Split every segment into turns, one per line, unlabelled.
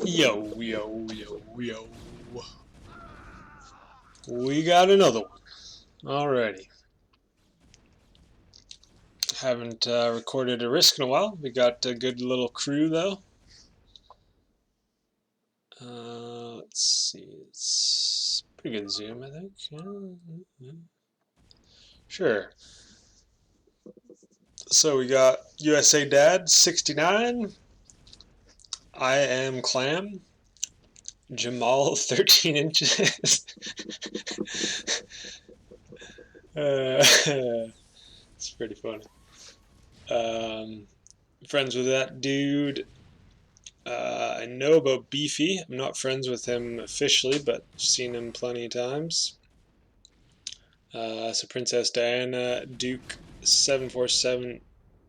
Yo, yo, yo, yo. We got another one. Alrighty. Haven't recorded a Risk in a while. We got a good little crew though. Let's see. It's pretty good zoom, I think. Sure. So we got USA Dad 69. I am Clam. Jamal 13 inches. It's pretty funny. Friends with that dude. I know about Beefy. I'm not friends with him officially, but seen him plenty of times. So Princess Diana, Duke 747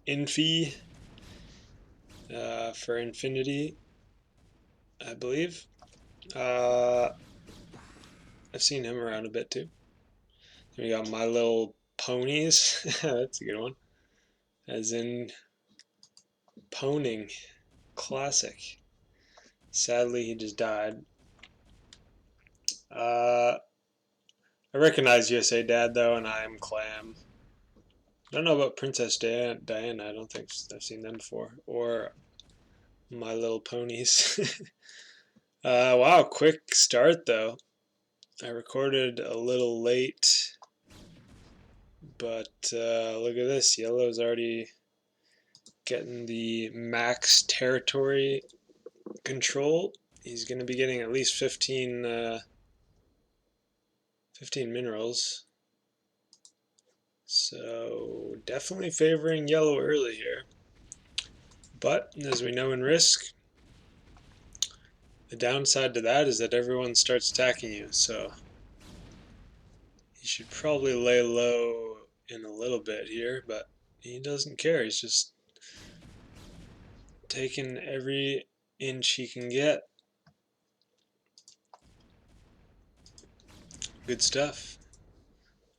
Infi for Infinity, I believe. I've seen him around a bit too. Then we got My Little Ponies. That's a good one. As in Poning. Classic. Sadly, he just died. I recognize USA Dad though, and I am Clam. I don't know about Princess Diana. I don't think I've seen them before. Or My Little Ponies. Wow, quick start though. I recorded a little late, but look at this. Yellow's already getting the max territory control. He's going to be getting at least 15 minerals. So definitely favoring yellow early here. But as we know in Risk, the downside to that is that everyone starts attacking you. So he should probably lay low in a little bit here, but he doesn't care. He's just taking every inch he can get. Good stuff.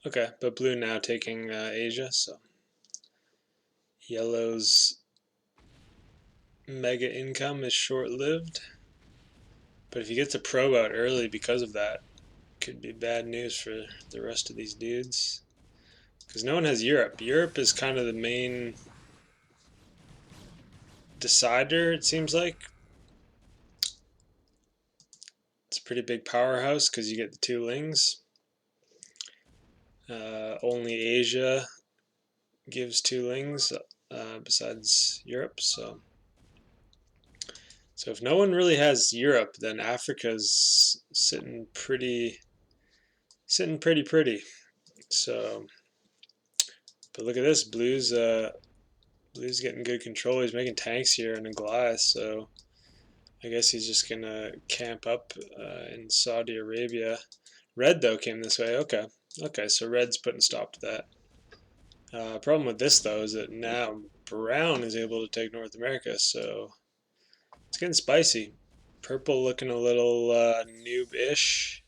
Okay, but blue now taking Asia, so yellow's mega income is short-lived. But if he gets a probe out early because of that, could be bad news for the rest of these dudes. Because no one has Europe. Europe is kind of the main decider, it seems like. It's a pretty big powerhouse because you get the two lings. Only Asia gives two lings besides Europe, so if no one really has Europe, then Africa's sitting pretty pretty. So, but look at this, Blue's getting good control. He's making tanks here and a Goliath, so I guess he's just gonna camp up in Saudi Arabia. Red though came this way. Okay, so Red's putting a stop to that. Problem with this though is that now Brown is able to take North America, so it's getting spicy. Purple looking a little noob-ish.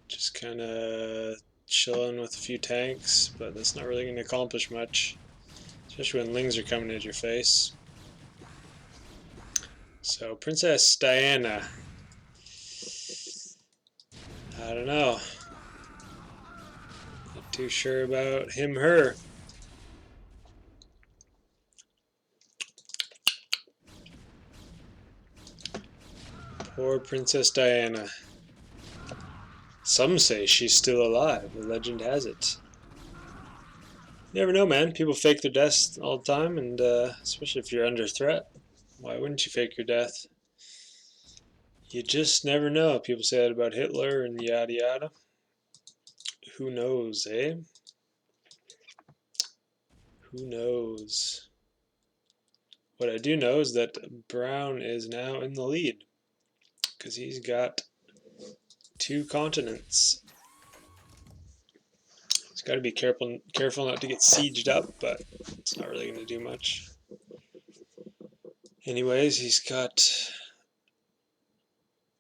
Just kind of chilling with a few tanks, but that's not really going to accomplish much, especially when lings are coming at your face. So Princess Diana, I don't know. Not too sure about him, her. Poor Princess Diana. Some say she's still alive. The legend has it. You never know, man. People fake their deaths all the time, and especially if you're under threat. Why wouldn't you fake your death? You just never know. People say that about Hitler and yada yada. Who knows, eh? Who knows? What I do know is that Brown is now in the lead because he's got 2 continents. He's got to be careful not to get sieged up, but it's not really going to do much. Anyways, he's got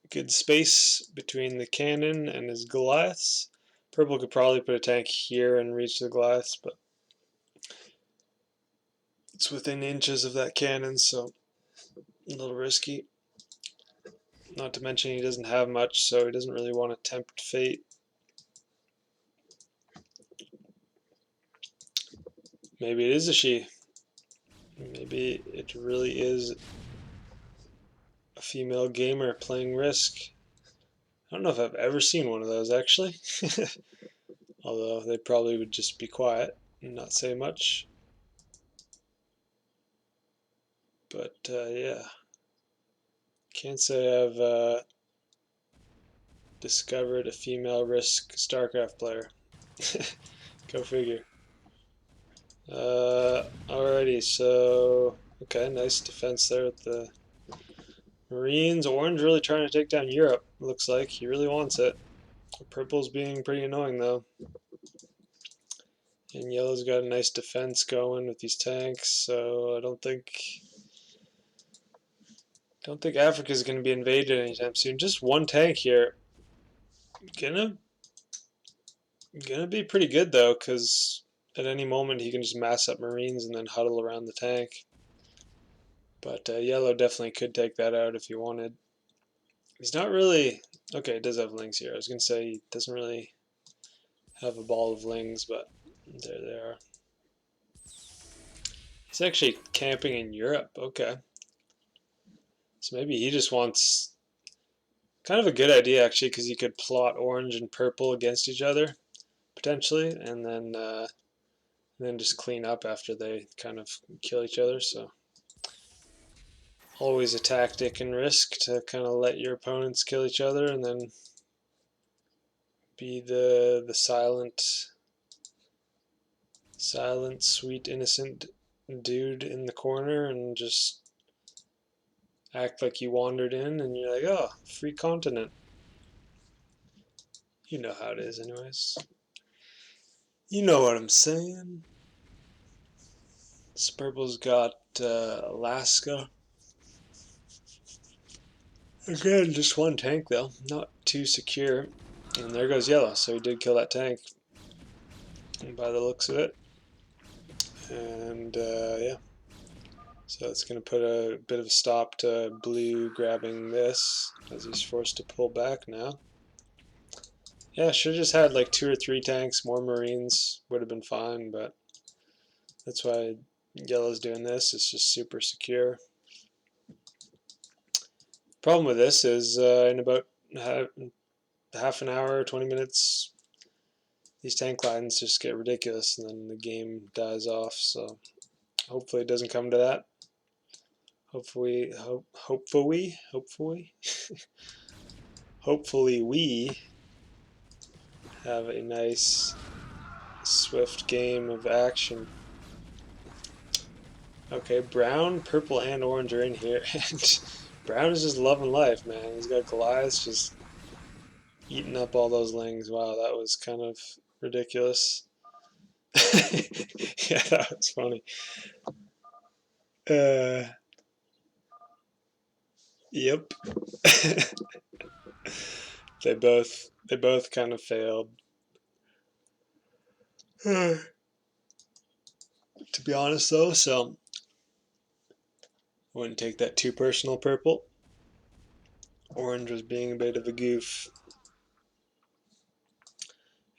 good space between the cannon and his Goliaths. Purple could probably put a tank here and reach the Goliaths, but it's within inches of that cannon, so a little risky. Not to mention he doesn't have much, so he doesn't really want to tempt fate. Maybe it is a she. Maybe it really is a female gamer playing Risk. I don't know if I've ever seen one of those, actually. Although they probably would just be quiet and not say much. But yeah, can't say I've discovered a female Risk StarCraft player. Go figure. Alrighty, so okay, nice defense there with the Marines. Orange really trying to take down Europe. Looks like he really wants it. Purple's being pretty annoying though. And yellow's got a nice defense going with these tanks, so I don't think Africa's going to be invaded anytime soon. Just one tank here. Gonna be pretty good though, because at any moment he can just mass up Marines and then huddle around the tank. But yellow definitely could take that out if he wanted. He's not really... Okay, he does have lings here. I was going to say he doesn't really have a ball of lings, but there they are. He's actually camping in Europe. Okay. So maybe he just wants... Kind of a good idea, actually, because he could plot orange and purple against each other, potentially, and then just clean up after they kind of kill each other. So always a tactic and Risk to kind of let your opponents kill each other and then be the silent, sweet, innocent dude in the corner and just act like you wandered in and you're like, oh, free continent. You know how it is anyways. You know what I'm saying. This purple's got Alaska. Again, just one tank though, not too secure. And there goes yellow, so he did kill that tank by the looks of it. And yeah, so it's going to put a bit of a stop to blue grabbing this as he's forced to pull back now. Yeah, should have just had like 2 or 3 tanks, more Marines would have been fine, but that's why yellow's doing this. It's just super secure. Problem with this is in about half an hour, 20 minutes, these tank lines just get ridiculous and then the game dies off. So hopefully it doesn't come to that. Hopefully we have a nice swift game of action. Okay, brown, purple, and orange are in here, and brown is just loving life, man. He's got Goliath just eating up all those lings. Wow, that was kind of ridiculous. Yeah, that was funny. Yep. They both kind of failed. To be honest though, so I wouldn't take that too personal, purple. Orange was being a bit of a goof.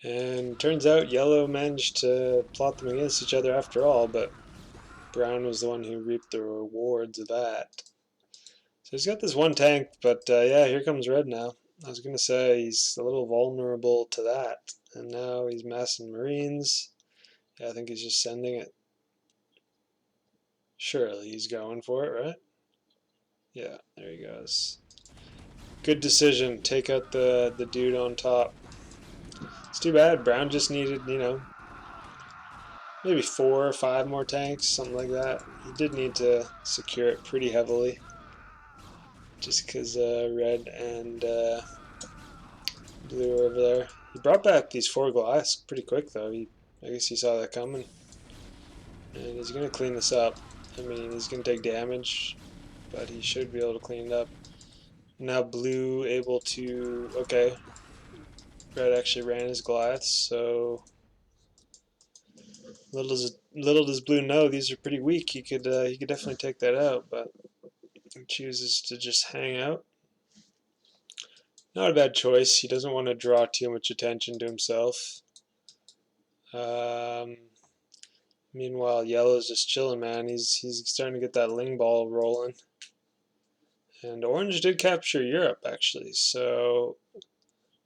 And turns out yellow managed to plot them against each other after all, but brown was the one who reaped the rewards of that. So he's got this one tank, but yeah, here comes red now. I was going to say he's a little vulnerable to that. And now he's massing Marines. Yeah, I think he's just sending it. Surely he's going for it, right? Yeah, there he goes. Good decision. Take out the dude on top. It's too bad. Brown just needed, you know, maybe 4 or 5 more tanks, something like that. He did need to secure it pretty heavily. Just because red and blue are over there. He brought back these 4 Goliaths pretty quick though. I guess he saw that coming. And he's going to clean this up. I mean, he's going to take damage, but he should be able to clean it up. Now blue able to... Okay. Red actually ran his Goliaths, so... Little does blue know these are pretty weak. He could definitely take that out, but he chooses to just hang out. Not a bad choice. He doesn't want to draw too much attention to himself. Meanwhile, yellow's just chilling, man. He's starting to get that Ling ball rolling. And orange did capture Europe, actually. So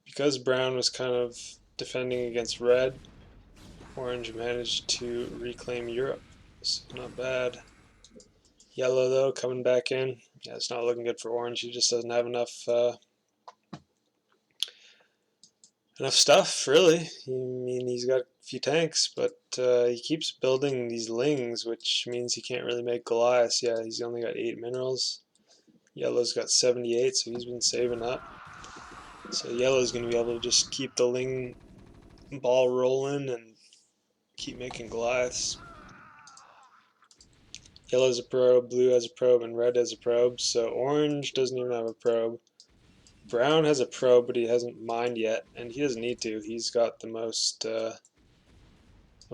because brown was kind of defending against red, orange managed to reclaim Europe. So not bad. Yellow, though, coming back in. Yeah, it's not looking good for orange. He just doesn't have enough stuff, really. I mean, he's got a few tanks, but he keeps building these lings, which means he can't really make Goliaths. Yeah, he's only got 8 minerals. Yellow's got 78, so he's been saving up. So yellow's going to be able to just keep the ling ball rolling and keep making Goliaths. Yellow's a probe, blue has a probe, and red has a probe. So orange doesn't even have a probe. Brown has a probe, but he hasn't mined yet, and he doesn't need to. He's got the most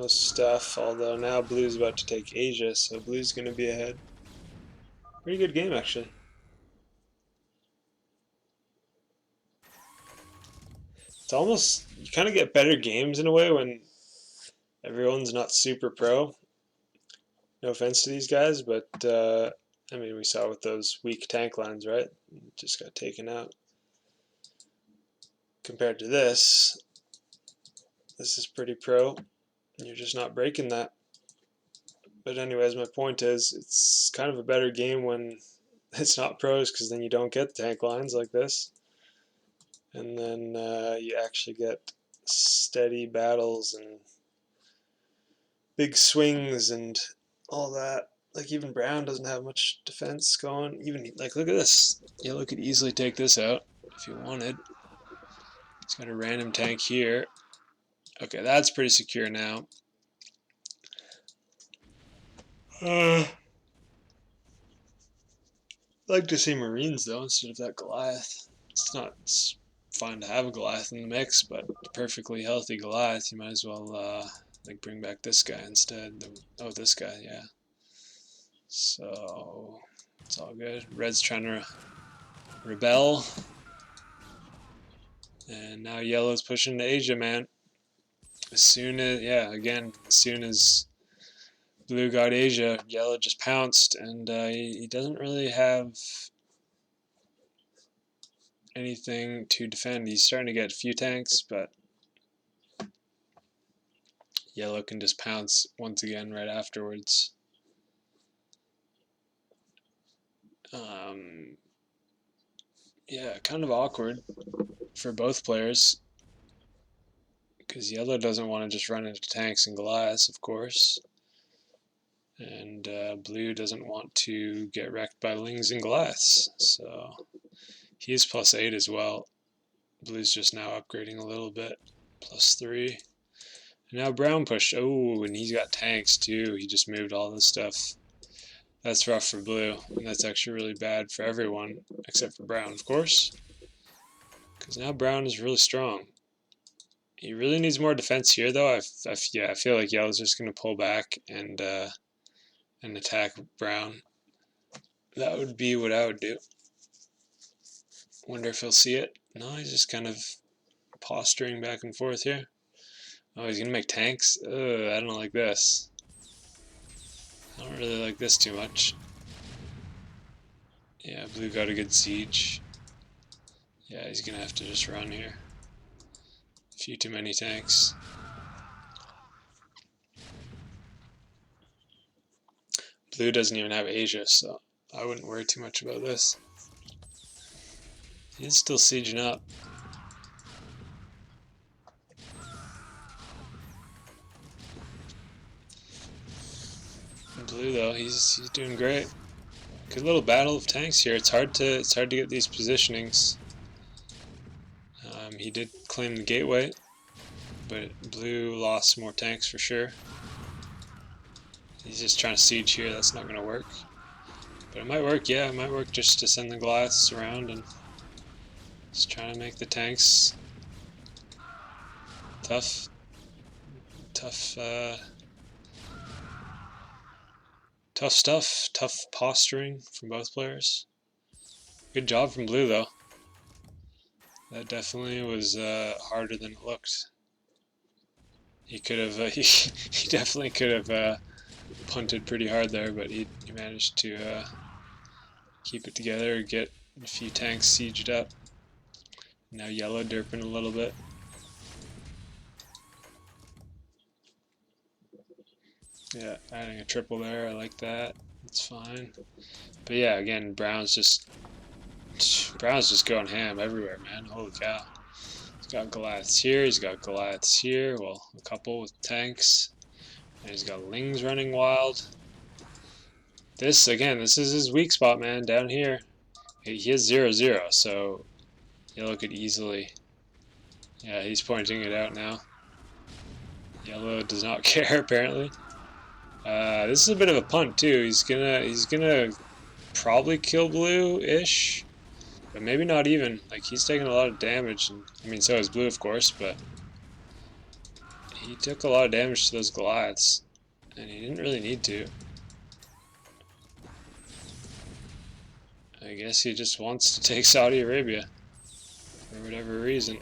stuff, although now blue's about to take Asia, so blue's going to be ahead. Pretty good game, actually. It's almost, you kind of get better games in a way when everyone's not super pro. No offense to these guys, but I mean, we saw with those weak tank lines, right? Just got taken out. Compared to this is pretty pro. You're just not breaking that. But anyways, my point is, it's kind of a better game when it's not pros, because then you don't get tank lines like this. And then you actually get steady battles and big swings and all that. Like, even brown doesn't have much defense going. Even, like, look at this. Yellow could easily take this out if he wanted. He's got a random tank here. Okay, that's pretty secure now. I'd like to see Marines, though, instead of that Goliath. It's fine to have a Goliath in the mix, but a perfectly healthy Goliath, you might as well like bring back this guy instead. Oh, this guy, yeah. So it's all good. Red's trying to rebel, and now yellow's pushing to Asia, man. As soon as blue got Asia, yellow just pounced, and he doesn't really have anything to defend. He's starting to get a few tanks, but yellow can just pounce once again right afterwards. Yeah, kind of awkward for both players, because yellow doesn't want to just run into tanks and Goliaths, of course, and blue doesn't want to get wrecked by lings and Goliaths, so he's +8 as well. Blue's just now upgrading a little bit, +3. And now brown pushed. Oh, and he's got tanks too. He just moved all this stuff. That's rough for blue, and that's actually really bad for everyone, except for brown, of course, because now brown is really strong. He really needs more defense here, though. I feel like yellow's just going to pull back and attack brown. That would be what I would do. Wonder if he'll see it. No, he's just kind of posturing back and forth here. Oh, he's going to make tanks? Ugh, I don't like this. I don't really like this too much. Yeah, blue got a good siege. Yeah, he's going to have to just run here. A few too many tanks. Blue doesn't even have Asia, so I wouldn't worry too much about this. He's still sieging up. Blue, though, he's doing great. Good little battle of tanks here. It's hard to get these positionings. He did claim the gateway, but blue lost more tanks for sure. He's just trying to siege here. That's not going to work. But it might work, yeah. It might work just to send the Goliaths around and just trying to make the tanks tough. Tough stuff. Tough posturing from both players. Good job from blue, though. That definitely was harder than it looked. He could have, he definitely could have punted pretty hard there, but he managed to keep it together, get a few tanks sieged up. Now yellow derping a little bit. Yeah, adding a triple there, I like that. It's fine. But yeah, again, Brown's just going ham everywhere, man. Holy cow. He's got Goliaths here, he's got Goliaths here, well, a couple with tanks. And he's got Lings running wild. This, again, this is his weak spot, man, down here. He has 0-0, so yellow could easily... Yeah, he's pointing it out now. Yellow does not care, apparently. This is a bit of a punt, too. He's gonna probably kill blue-ish, but maybe not even. Like, he's taking a lot of damage, and I mean, so is blue, of course, but he took a lot of damage to those Goliaths, and he didn't really need to. I guess he just wants to take Saudi Arabia for whatever reason.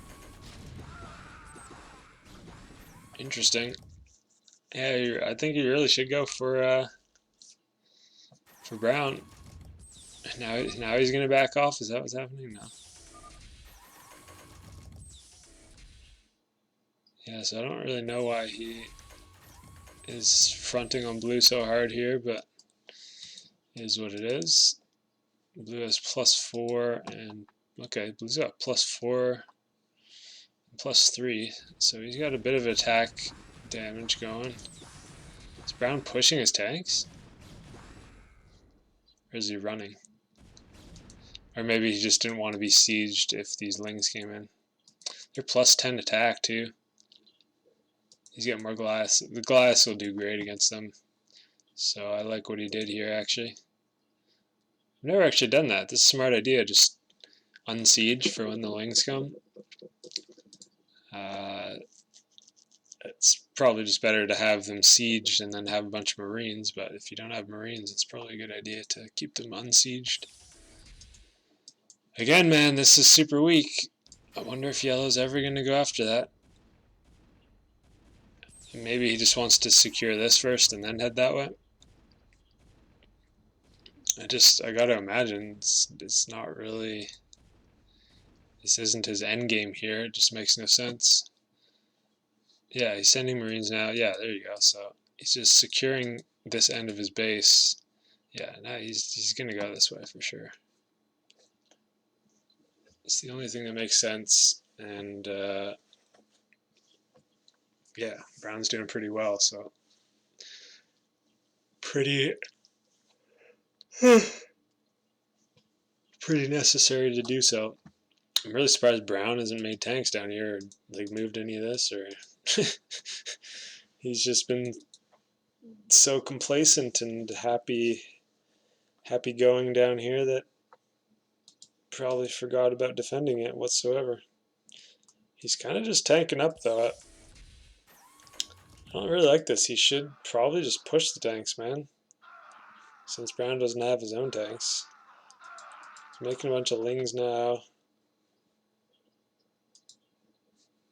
Interesting. Yeah, I think you really should go for Brown. Now he's gonna back off. Is that what's happening now? Yeah, so I don't really know why he is fronting on blue so hard here, but it is what it is. Blue has +4 and okay, blue's got +4 and +3, so he's got a bit of attack damage going. Is Brown pushing his tanks? Or is he running? Or maybe he just didn't want to be sieged if these Lings came in. They're +10 attack too. He's getting more glass. The glass will do great against them. So I like what he did here, actually. I've never actually done that. This is a smart idea. Just unsiege for when the Lings come. It's probably just better to have them sieged and then have a bunch of Marines. But if you don't have Marines, it's probably a good idea to keep them unsieged. Again, man, this is super weak. I wonder if yellow's ever going to go after that. Maybe he just wants to secure this first and then head that way. I gotta imagine it's not really... This isn't his end game here. It just makes no sense. Yeah, he's sending Marines now. Yeah, there you go. So he's just securing this end of his base. Yeah, now he's gonna go this way for sure. It's the only thing that makes sense, and yeah, Brown's doing pretty well, so pretty necessary to do so. I'm really surprised Brown hasn't made tanks down here, or like moved any of this, or he's just been so complacent and happy going down here that probably forgot about defending it whatsoever. He's kind of just tanking up though. I don't really like this. He should probably just push the tanks, man. Since Brown doesn't have his own tanks. He's making a bunch of Lings now.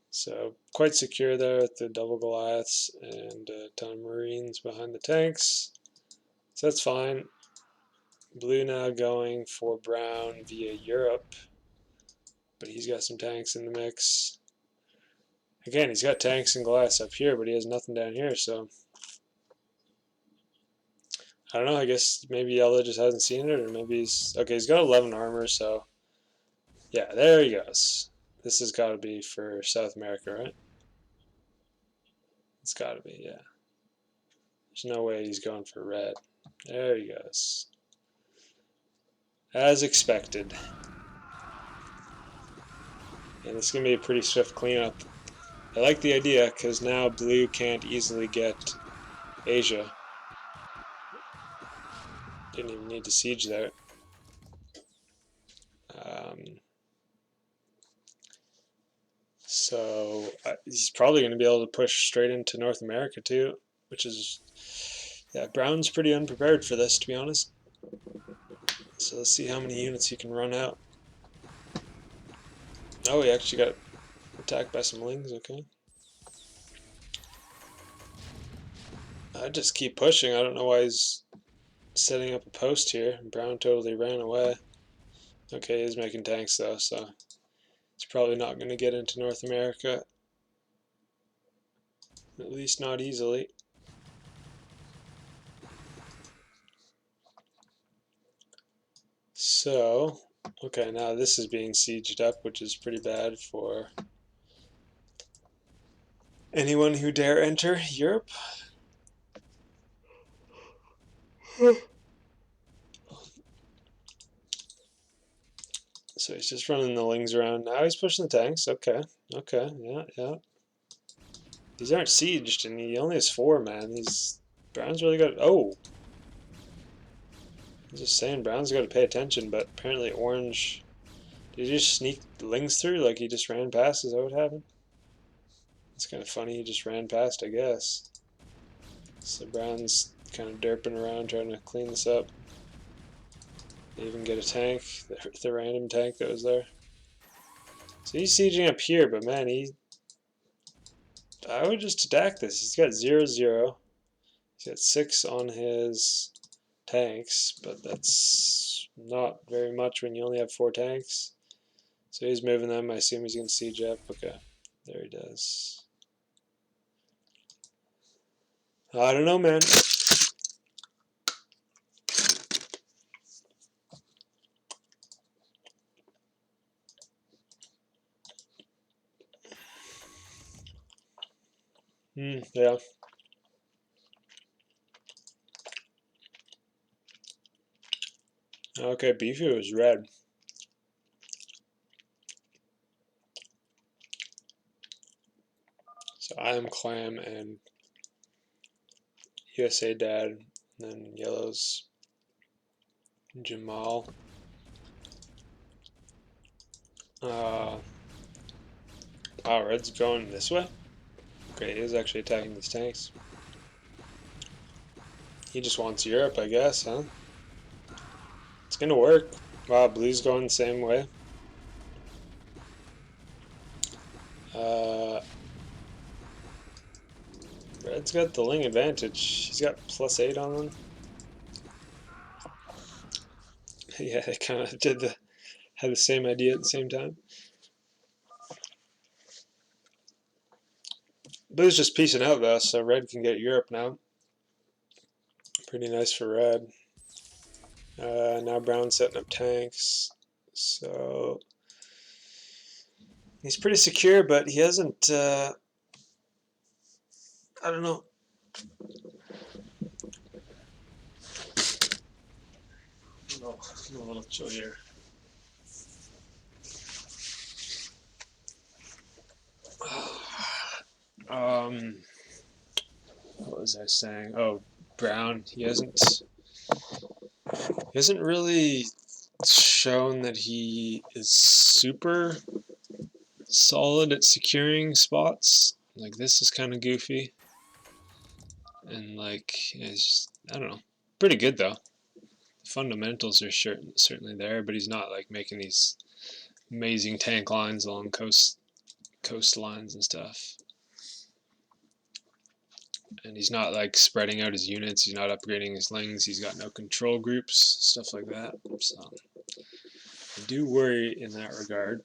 So quite secure there with the double Goliaths and a ton of Marines behind the tanks. So that's fine. Blue now going for Brown via Europe. But he's got some tanks in the mix. Again, he's got tanks and Goliaths up here, but he has nothing down here, so... I don't know, I guess maybe yellow just hasn't seen it, or maybe he's... Okay, he's got 11 armor, so... Yeah, there he goes. This has got to be for South America, right? It's got to be, yeah. There's no way he's going for red. There he goes. As expected. And it's going to be a pretty swift cleanup. I like the idea, because now blue can't easily get Asia. Didn't even need to siege there. So he's probably going to be able to push straight into North America too, which is, yeah, Brown's pretty unprepared for this, to be honest. So let's see how many units he can run out. Oh, he actually got attacked by some lings, okay. I just keep pushing. I don't know why he's setting up a post here. Brown totally ran away. Okay, he's making tanks though, so it's probably not going to get into North America. At least not easily. So, okay, now this is being sieged up, which is pretty bad for anyone who dare enter Europe. So he's just running the lings around. Now he's pushing the tanks. Okay, okay, yeah, yeah. These aren't sieged, and he only has 4, man. Brown's really got. Oh, I'm just saying, Brown's got to pay attention. But apparently, Orange. Did he just sneak lings through? Like he just ran past? Is that what happened? It's kind of funny. He just ran past, I guess. So Brown's kind of derping around trying to clean this up. They even get a tank, the random tank that was there. So he's sieging up here, but man, I would just attack this. He's got 0-0. He's got 6 on his tanks, but that's not very much when you only have 4 tanks. So he's moving them. I assume he's going to siege up. Okay, there he does. I don't know, man. Yeah. Okay, Beefy was red. So I am Clam and USA Dad. And then yellow's Jamal. Wow, red's going this way? Okay, he is actually attacking these tanks. He just wants Europe, I guess, huh? It's gonna work. Wow, blue's going the same way. Red's got the ling advantage. He's got +8 on them. Yeah, they kind of had the same idea at the same time. Blue's just piecing out though, so red can get Europe now. Pretty nice for red. Now brown's setting up tanks. So he's pretty secure, but he hasn't. I don't know. No, a little chill here. What was I saying? Oh, Brown. He hasn't really shown that he is super solid at securing spots. Like this is kind of goofy, and like it's I don't know, pretty good though. The fundamentals are certainly there, but he's not like making these amazing tank lines along coastlines and stuff. And he's not like spreading out his units. He's not upgrading his lings. He's got no control groups, stuff like that. So I do worry in that regard.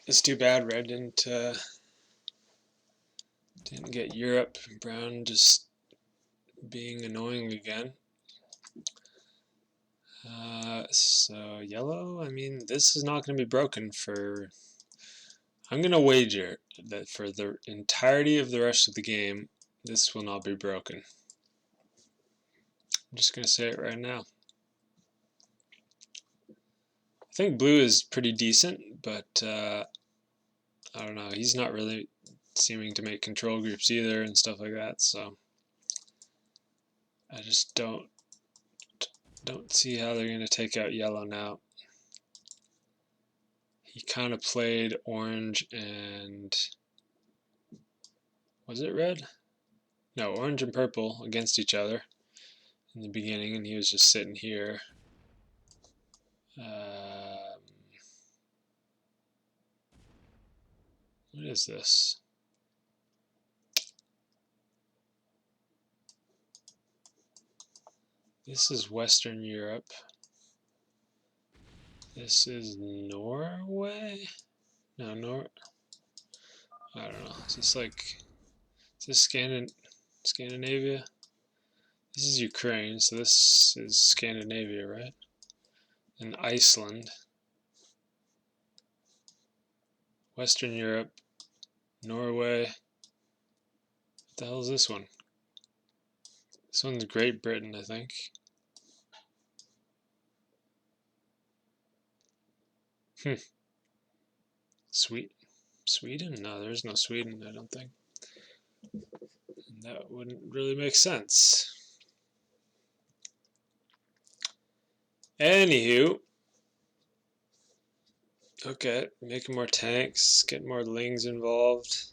It's too bad red didn't get Europe. Brown just being annoying again. So yellow, I mean, this is not going to be broken for. I'm going to wager that for the entirety of the rest of the game, this will not be broken. I'm just going to say it right now. I think blue is pretty decent, but I don't know. He's not really seeming to make control groups either and stuff like that, so I just don't see how they're going to take out yellow now. He kind of played orange and was it red? No, orange and purple against each other in the beginning, and he was just sitting here. What is this? This is Western Europe. This is Norway? No, I don't know. Is this like, is this Scandinavia? This is Ukraine, so this is Scandinavia, right? And Iceland. Western Europe. Norway. What the hell is this one? This one's Great Britain, I think. Sweden? No, there's no Sweden, I don't think. And that wouldn't really make sense. Anywho. Okay, making more tanks, getting more lings involved.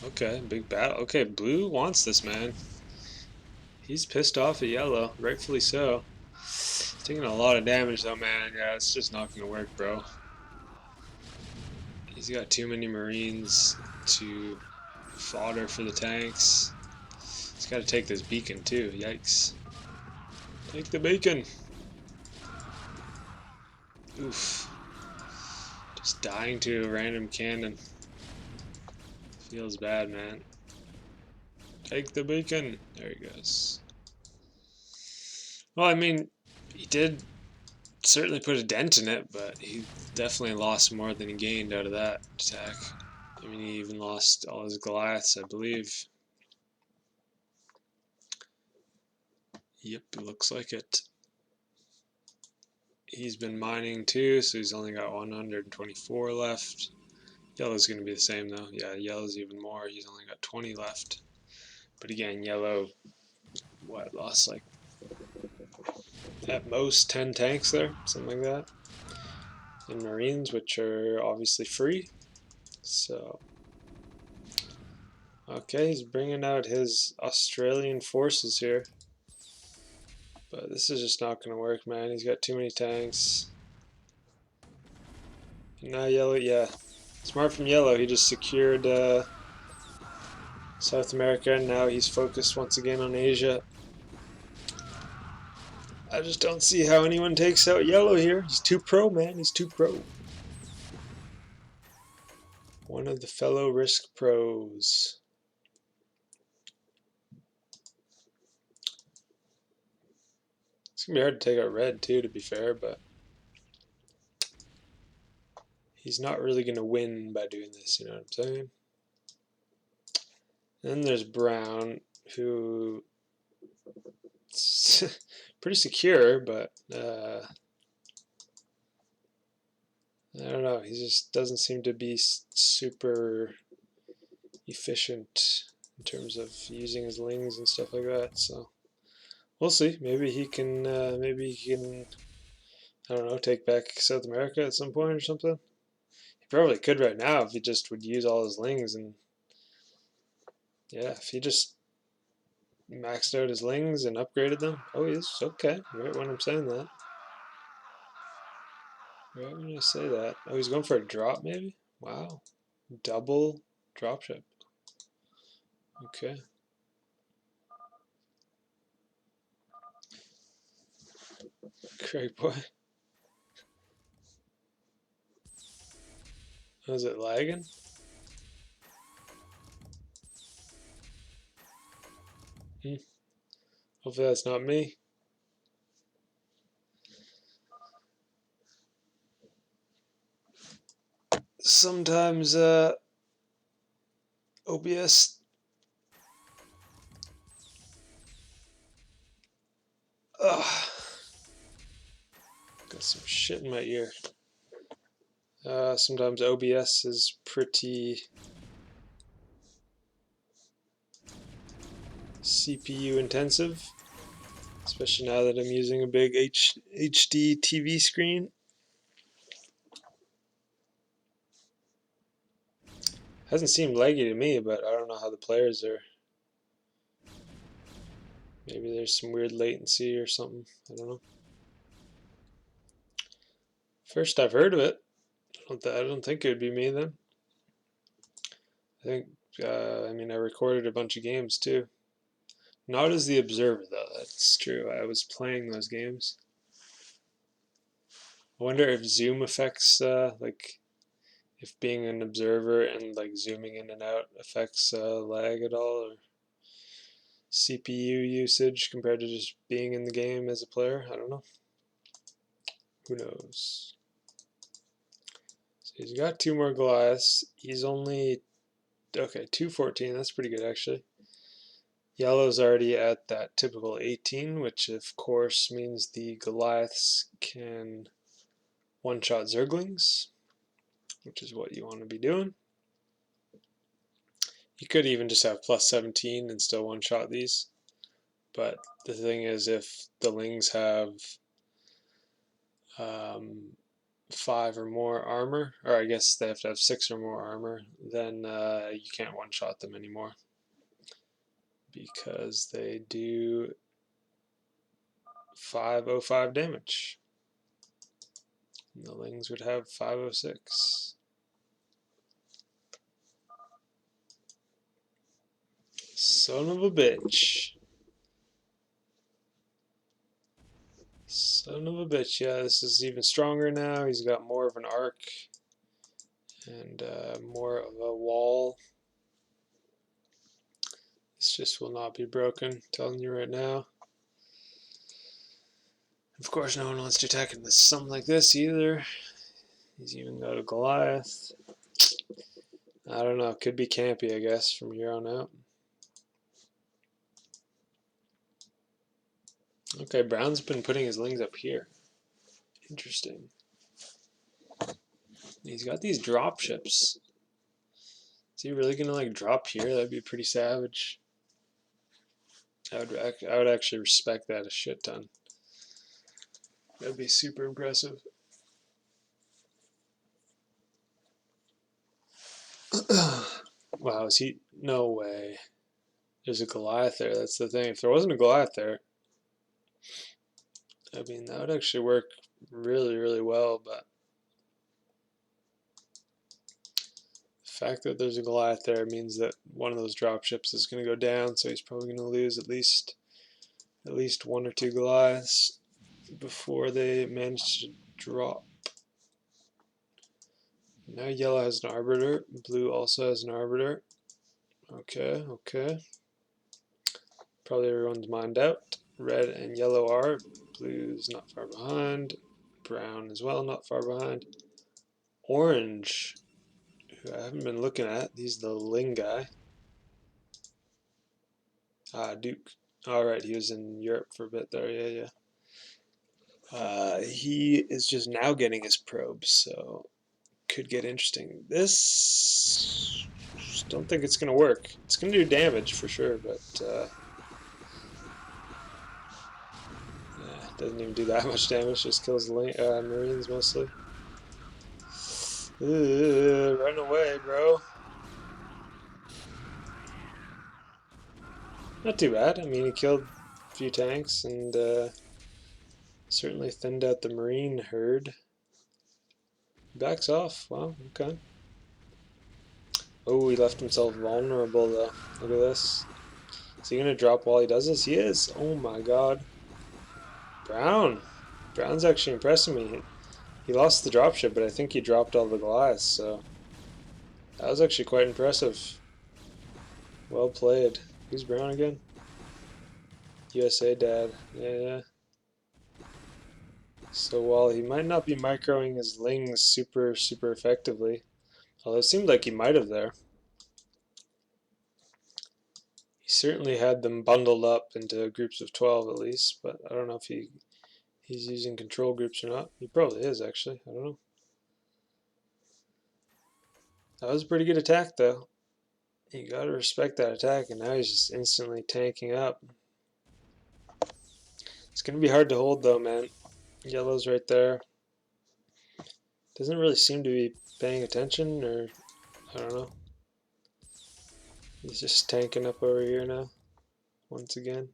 Okay, big battle. Okay, blue wants this, man. He's pissed off at yellow, rightfully so. He's taking a lot of damage though, man. Yeah, it's just not gonna work, bro. He's got too many marines to fodder for the tanks. He's got to take this beacon too. Yikes. Take the beacon. Oof. Just dying to a random cannon. Feels bad, man. Take the beacon. There he goes. Well, I mean, he did certainly put a dent in it, but he definitely lost more than he gained out of that attack. I mean, he even lost all his Goliaths, I believe. Yep, it looks like it. He's been mining too, so he's only got 124 left. Yellow's going to be the same though. Yeah, yellow's even more. He's only got 20 left. But again, yellow, what, lost like at most 10 tanks there, something like that. And marines, which are obviously free. So, okay, he's bringing out his Australian forces here. But this is just not going to work, man. He's got too many tanks. Now yellow, yeah. Smart from yellow. He just secured South America, and now he's focused once again on Asia. I just don't see how anyone takes out yellow here. He's too pro, man. He's too pro. One of the fellow Risk pros. It's going to be hard to take out red, too, to be fair, but he's not really going to win by doing this, you know what I'm saying? Then there's brown, who pretty secure, but I don't know. He just doesn't seem to be super efficient in terms of using his lings and stuff like that. So we'll see. Maybe he can. I don't know. Take back South America at some point or something. He probably could right now if he just would use all his lings and yeah, if he just maxed out his lings and upgraded them. Oh, he's okay. Right when I'm saying that. Right when I say that. Oh, he's going for a drop maybe? Wow. Double dropship. Okay. Craig boy. Was it lagging? Hopefully that's not me. Sometimes OBS got some shit in my ear. Sometimes OBS is pretty CPU intensive, especially now that I'm using a big HD TV screen. Hasn't seemed laggy to me, but I don't know how the players are. Maybe there's some weird latency or something. I don't know. First I've heard of it. I don't think it would be me then. I think, I mean, I recorded a bunch of games too. Not as the observer though, that's true. I was playing those games. I wonder if zoom affects, like, if being an observer and like zooming in and out affects lag at all, or CPU usage compared to just being in the game as a player. I don't know. Who knows? So he's got 2 more Goliaths. He's only, okay, 214. That's pretty good actually. Yellow's already at that typical 18, which of course means the Goliaths can one-shot Zerglings, which is what you want to be doing. You could even just have plus 17 and still one-shot these. But the thing is, if the Lings have 5 or more armor, or I guess they have to have 6 or more armor, then you can't one-shot them anymore, because they do 505 damage. And the Lings would have 506. Son of a bitch. Son of a bitch. Yeah, this is even stronger now. He's got more of an arc and more of a wall. This just will not be broken, I'm telling you right now. Of course, no one wants to attack into something like this either. He's even got a Goliath. I don't know, could be campy, I guess, from here on out. Okay, Brown's been putting his Lings up here. Interesting. He's got these drop ships. Is he really gonna like drop here? That'd be pretty savage. I would actually respect that a shit ton. That'd be super impressive. Wow, is he? No way. There's a Goliath there. That's the thing. If there wasn't a Goliath there, I mean, that would actually work really, really well, but the fact that there's a Goliath there means that one of those drop ships is going to go down, so he's probably going to lose at least 1 or 2 Goliaths before they manage to drop. Now yellow has an Arbiter, blue also has an Arbiter. Okay, okay. Probably everyone's mined out. Red and yellow are. Blue's not far behind. Brown as well, not far behind. Orange, who I haven't been looking at. He's the Ling guy. Ah, Duke. Alright, he was in Europe for a bit there, yeah. He is just now getting his probes, so could get interesting. This, don't think it's going to work. It's going to do damage for sure, but yeah, doesn't even do that much damage, just kills Marines mostly. Run away, bro. Not too bad. I mean, he killed a few tanks and certainly thinned out the Marine herd. Backs off. Wow, okay. Oh, he left himself vulnerable though. Look at this. Is he going to drop while he does this? He is. Oh my god. Brown. Brown's actually impressing me. He lost the dropship, but I think he dropped all the Goliaths, so that was actually quite impressive. Well played. Who's Brown again? USA Dad. Yeah. So while he might not be microing his Lings super effectively, although it seemed like he might have there, he certainly had them bundled up into groups of 12 at least, but I don't know if he's using control groups or not. He probably is, actually. I don't know. That was a pretty good attack, though. You gotta respect that attack, and now he's just instantly tanking up. It's gonna be hard to hold, though, man. Yellow's right there. Doesn't really seem to be paying attention, or I don't know. He's just tanking up over here now, once again.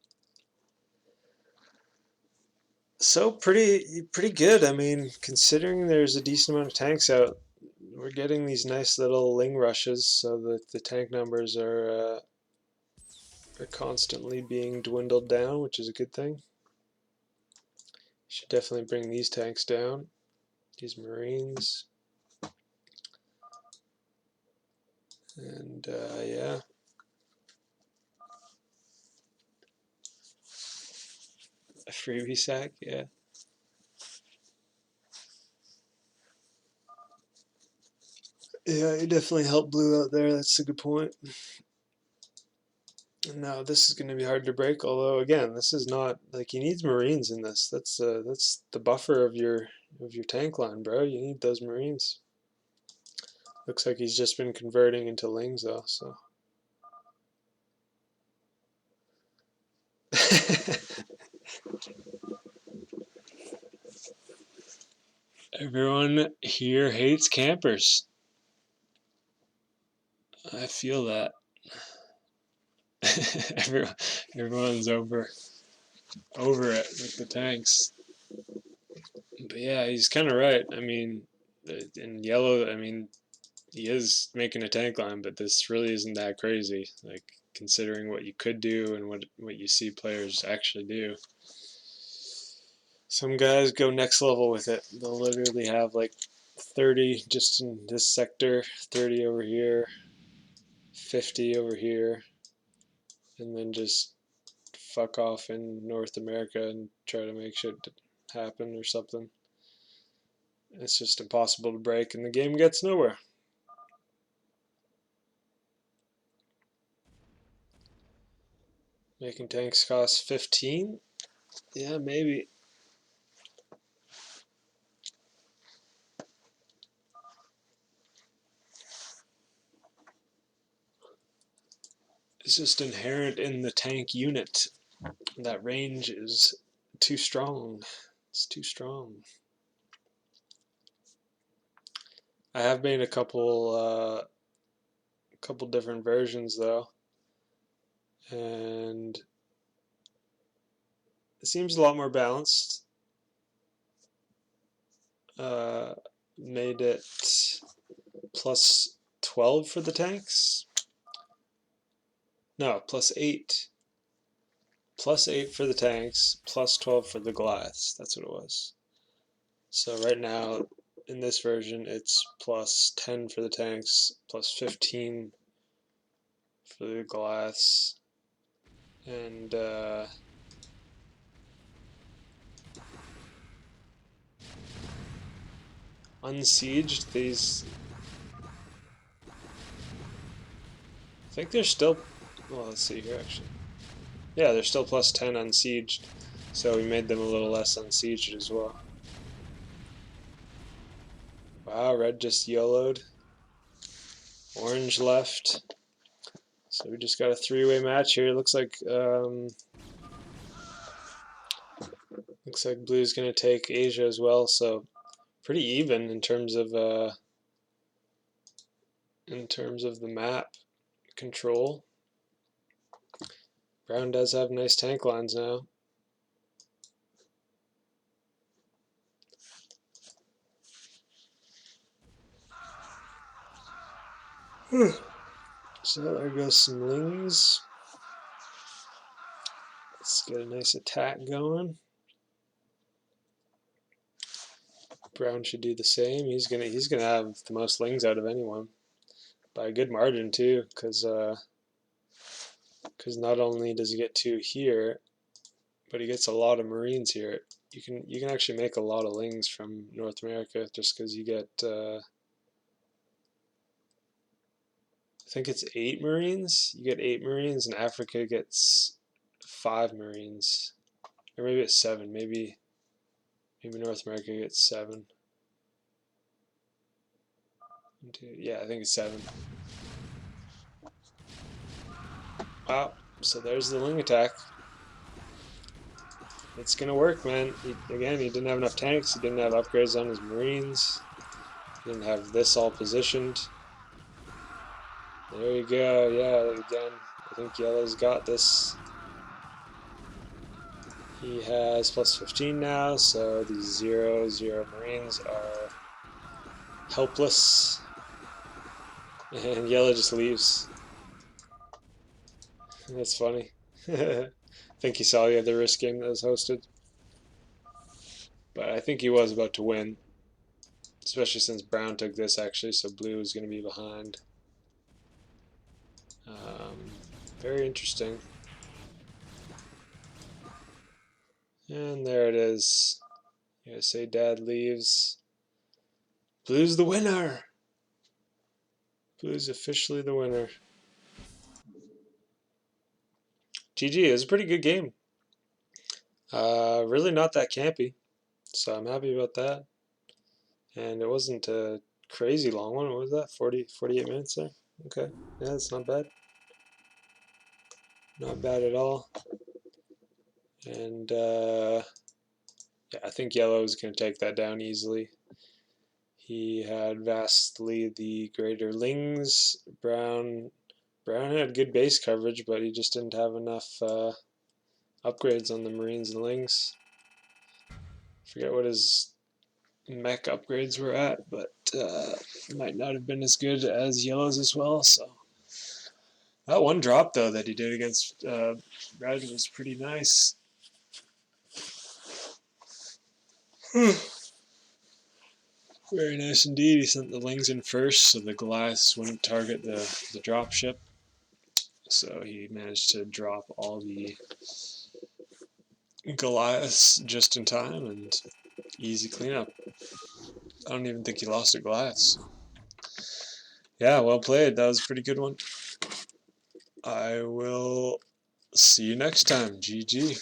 So pretty good. I mean, considering there's a decent amount of tanks out, we're getting these nice little Ling rushes, so that the tank numbers are constantly being dwindled down, which is a good thing. Should definitely bring these tanks down, these Marines, and yeah. A freebie sack, yeah. Yeah, you definitely helped Blue out there. That's a good point. No, this is going to be hard to break. Although, again, this is not like he needs Marines in this. That's the buffer of your tank line, bro. You need those Marines. Looks like he's just been converting into Lings though. So. Everyone here hates campers. I feel that. Everyone's over it with the tanks. But yeah, he's kind of right. I mean, in yellow, I mean, he is making a tank line, but this really isn't that crazy. Like considering what you could do and what you see players actually do. Some guys go next level with it. They'll literally have like 30 just in this sector, 30 over here, 50 over here, and then just fuck off in North America and try to make shit happen or something. It's just impossible to break, and the game gets nowhere. Making tanks cost 15? Yeah, maybe. It's just inherent in the tank unit. That range is too strong. It's too strong. I have made a couple different versions though, and it seems a lot more balanced. Made it plus 12 for the tanks. No, plus 8. Plus 8 for the tanks, plus 12 for the Goliaths. That's what it was. So right now, in this version, it's plus 10 for the tanks, plus 15 for the Goliaths, and unsieged, these, I think they're still, well, let's see here actually. Yeah, they're still plus 10 unsieged, so we made them a little less unsieged as well. Wow, red just YOLO'd. Orange left. So we just got a three-way match here. Looks like Blue's gonna take Asia as well. So pretty even in terms of the map control. Brown does have nice tank lines now. So there goes some Lings. Let's get a nice attack going. Brown should do the same. He's gonna have the most Lings out of anyone by a good margin too, because not only does he get 2 here, but he gets a lot of Marines here. You can actually make a lot of Lings from North America just because you get I think it's 8 Marines. You get 8 Marines, and Africa gets 5 Marines, or maybe it's 7. Maybe North America gets 7. Yeah, I think it's 7. Wow. So there's the Ling attack. It's gonna work, man. Again, he didn't have enough tanks. He didn't have upgrades on his Marines. He didn't have this all positioned. There you go. Yeah, again, I think yellow's got this. He has plus 15 now, so these 0/0 Marines are helpless. And yellow just leaves. That's funny. I think he saw the other risk game that was hosted. But I think he was about to win. Especially since brown took this actually, so blue is going to be behind. Very interesting. And there it is. USA Dad leaves. Blue's the winner! Blue's officially the winner. GG, it was a pretty good game. Really not that campy, so I'm happy about that. And it wasn't a crazy long one. What was that? 48 minutes there? Okay, yeah, that's not bad. Not bad at all. And yeah, I think yellow is going to take that down easily. He had vastly the greater lings. Brown had good base coverage, but he just didn't have enough upgrades on the Marines and lings. Forget what his mech upgrades were at, but might not have been as good as yellows as well. So that one drop though that he did against red was pretty nice. Very nice indeed. He sent the lings in first, so the Goliaths wouldn't target the drop ship. So he managed to drop all the Goliaths just in time, and easy cleanup. I don't even think he lost to Goliaths. Yeah, well played. That was a pretty good one. I will see you next time. GG.